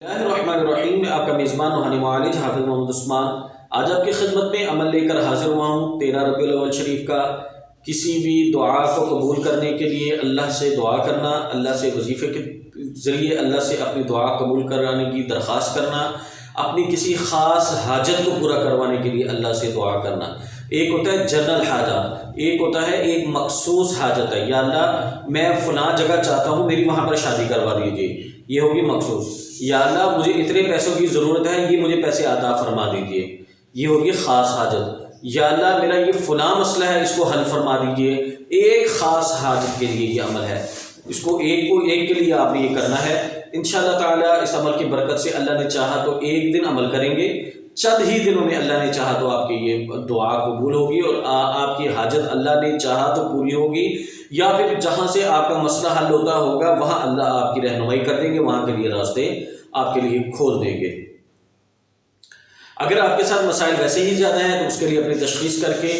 الرحمن میں آپ کا میزبان روحانی معالج حافظ محمد عثمان آج آپ کی خدمت میں عمل لے کر حاضر ہوا ہوں۔ 13 ربیع الاول شریف کا کسی بھی دعا کو قبول کرنے کے لیے اللہ سے دعا کرنا، اللہ سے وظیفے کے ذریعے اللہ سے اپنی دعا قبول کرانے کی درخواست کرنا، اپنی کسی خاص حاجت کو پورا کروانے کے لیے اللہ سے دعا کرنا۔ ایک ہوتا ہے جنرل حاجت، ایک ہوتا ہے ایک مخصوص حاجت ہے، یا اللہ میں فلاں جگہ چاہتا ہوں میری وہاں پر شادی کروا دیجیے، یہ ہوگی مخصوص۔ یا اللہ مجھے اتنے پیسوں کی ضرورت ہے، یہ مجھے پیسے عطا فرما دیجیے، یہ ہوگی خاص حاجت۔ یا اللہ میرا یہ فلاں مسئلہ ہے، اس کو حل فرما دیجیے، ایک خاص حاجت کے لیے یہ عمل ہے، اس کو ایک کے لیے آپ نے یہ کرنا ہے۔ انشاءاللہ تعالیٰ اس عمل کی برکت سے اللہ نے چاہا تو ایک دن عمل کریں گے، چند ہی دنوں میں اللہ نے چاہا تو آپ کی یہ دعا قبول ہوگی اور آپ کی حاجت اللہ نے چاہا تو پوری ہوگی، یا پھر جہاں سے آپ کا مسئلہ حل ہوتا ہوگا وہاں اللہ آپ کی رہنمائی کر دیں گے، وہاں کے لیے راستے آپ کے لیے کھول دیں گے۔ اگر آپ کے ساتھ مسائل ویسے ہی زیادہ ہیں تو اس کے لیے اپنی تشخیص کر کے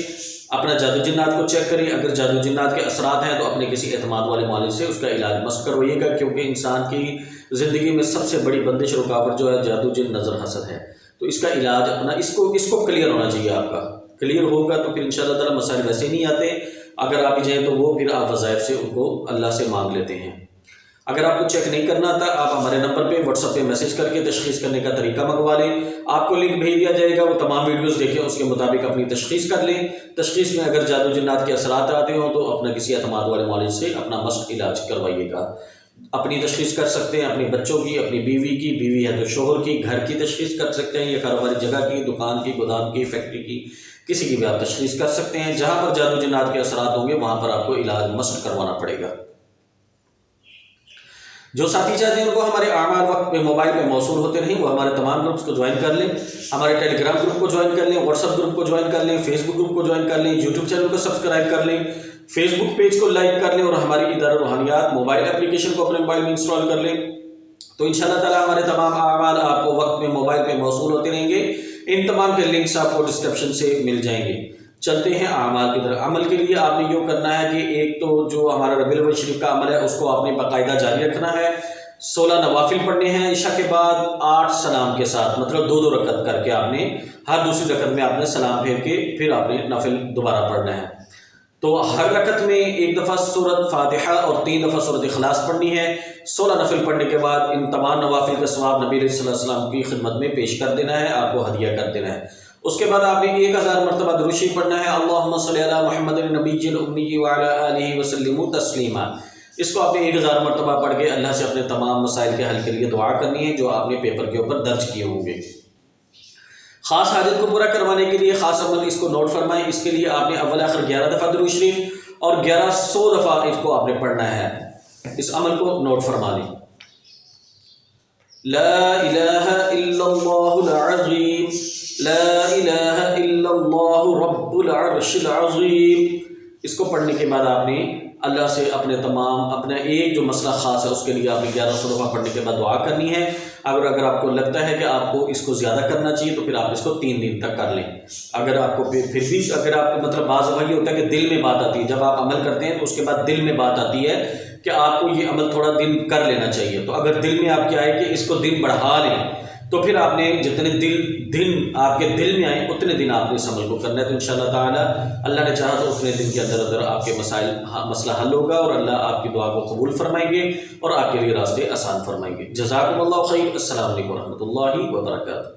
اپنا جادو جنات کو چیک کریں۔ اگر جادو جنات کے اثرات ہیں تو اپنے کسی اعتماد والے معالج سے اس کا علاج مشق کروائیے گا، کیونکہ انسان کی زندگی میں سب سے بڑی بندش رکاوٹ جو ہے جادو جن نظر حسد ہے، تو اس کا علاج اپنا اس کو کلیئر ہونا چاہیے۔ آپ کا کلیئر ہوگا تو پھر انشاءاللہ تعالیٰ مسائل ویسے نہیں آتے، اگر آپ جائیں تو وہ پھر آپ وظائف سے ان کو اللہ سے مانگ لیتے ہیں۔ اگر آپ کو چیک نہیں کرنا تھا آپ ہمارے نمبر پہ واٹس ایپ پہ میسج کر کے تشخیص کرنے کا طریقہ منگوا لیں، آپ کو لنک بھیج دیا جائے گا، وہ تمام ویڈیوز دیکھیں، اس کے مطابق اپنی تشخیص کر لیں۔ تشخیص میں اگر جادو جنات کے اثرات آتے ہوں تو اپنا کسی اعتماد والے معالج سے اپنا مشق علاج کروائیے گا۔ اپنی تشخیص کر سکتے ہیں، اپنے بچوں کی، اپنی بیوی کی، بیوی ہے تو شوہر کی، گھر کی تشخیص کر سکتے ہیں، یا کاروباری جگہ کی، دکان کی، گودام کی، فیکٹری کی، کسی کی بھی آپ تشخیص کر سکتے ہیں۔ جہاں پر جادو جنات کے اثرات ہوں گے وہاں پر آپ کو علاج مشق کروانا پڑے گا۔ جو ساتھی چاہتے ہیں ان کو ہمارے اعمال وقت پہ موبائل پہ موصول ہوتے رہیں، وہ ہمارے تمام گروپس کو جوائن کر لیں، ہمارے ٹیلی گرام گروپ کو جوائن کر لیں، واٹس ایپ گروپ کو جوائن کر لیں، فیس بک گروپ کو جوائن کر لیں، یوٹیوب چینل کو سبسکرائب کر لیں، فیس بک پیج کو لائک کر لیں، اور ہماری ادارہ روحانیات موبائل اپلیکیشن کو اپنے موبائل میں انسٹال کر لیں، تو انشاءاللہ تعالیٰ ہمارے تمام اعمال آپ کو وقت میں موبائل پہ موصول ہوتے رہیں گے۔ ان تمام کے لنکس آپ کو ڈسکرپشن سے مل جائیں گے۔ چلتے ہیں اعمال کی طرف۔ عمل کے لیے آپ نے یوں کرنا ہے کہ ایک تو جو ہمارا ربیع الاول شریف کا عمل ہے اس کو آپ نے باقاعدہ جاری رکھنا ہے، 16 نوافل پڑھنے ہیں عشاء کے بعد 8 سلام کے ساتھ، مطلب 2 رکعت کر کے آپ نے ہر دوسری رکعت میں آپ نے سلام پھیر کے پھر آپ نے نفل دوبارہ پڑھنا ہے۔ تو ہر رکعت میں ایک دفعہ سورۃ فاتحہ اور 3 دفعہ سورۃ اخلاص پڑھنی ہے۔ 16 نفل پڑھنے کے بعد ان تمام نوافل کا ثواب نبی علیہ السلام کی خدمت میں پیش کر دینا ہے، آپ کو ہدیہ کر دینا ہے۔ اس کے بعد آپ نے 1000 مرتبہ درود شریف پڑھنا ہے، اللہم صلی علی محمد النبی الامی وعلی آلہ وسلم تسلیما۔ اس کو آپ نے 1000 مرتبہ پڑھ کے اللہ سے اپنے تمام مسائل کے حل کے لیے دعا کرنی ہے جو آپ نے پیپر کے اوپر درج کیے ہوں گے۔ خاص حاجت کو پورا کروانے کے لیے خاص عمل اس کو نوٹ فرمائیں، اس کے لیے آپ نے اول آخر 11 دفعہ درود شریف اور 1100 دفعہ اس کو آپ نے پڑھنا ہے۔ اس عمل کو نوٹ فرما لیں۔ لا الہ الا اللہ العظیم، لا الہ الا اللہ رب العرش العظیم۔ اس کو پڑھنے کے بعد آپ نے اللہ سے اپنا ایک جو مسئلہ خاص ہے اس کے لیے آپ نے 1100 دفعہ پڑھنے کے بعد دعا کرنی ہے۔ اگر آپ کو لگتا ہے کہ آپ کو اس کو زیادہ کرنا چاہیے تو پھر آپ اس کو 3 دن تک کر لیں۔ اگر آپ کو پھر بھی اگر آپ کو مطلب بعض دفعہ یہ ہوتا ہے کہ دل میں بات آتی ہے، جب آپ عمل کرتے ہیں تو اس کے بعد دل میں بات آتی ہے کہ آپ کو یہ عمل تھوڑا دن کر لینا چاہیے، تو اگر دل میں آپ کیا ہے کہ اس کو دن بڑھا لیں تو پھر آپ نے جتنے دن آپ کے دل میں آئیں اتنے دن آپ نے اس عمل کو کرنا ہے، تو انشاءاللہ تعالیٰ اللہ نے چاہا تو اتنے دن کے اندر آپ کے مسئلہ حل ہوگا اور اللہ آپ کی دعا کو قبول فرمائیں گے اور آپ کے لیے راستے آسان فرمائیں گے۔ جزاکم اللہ خیر۔ السلام علیکم ورحمۃ اللہ وبرکاتہ۔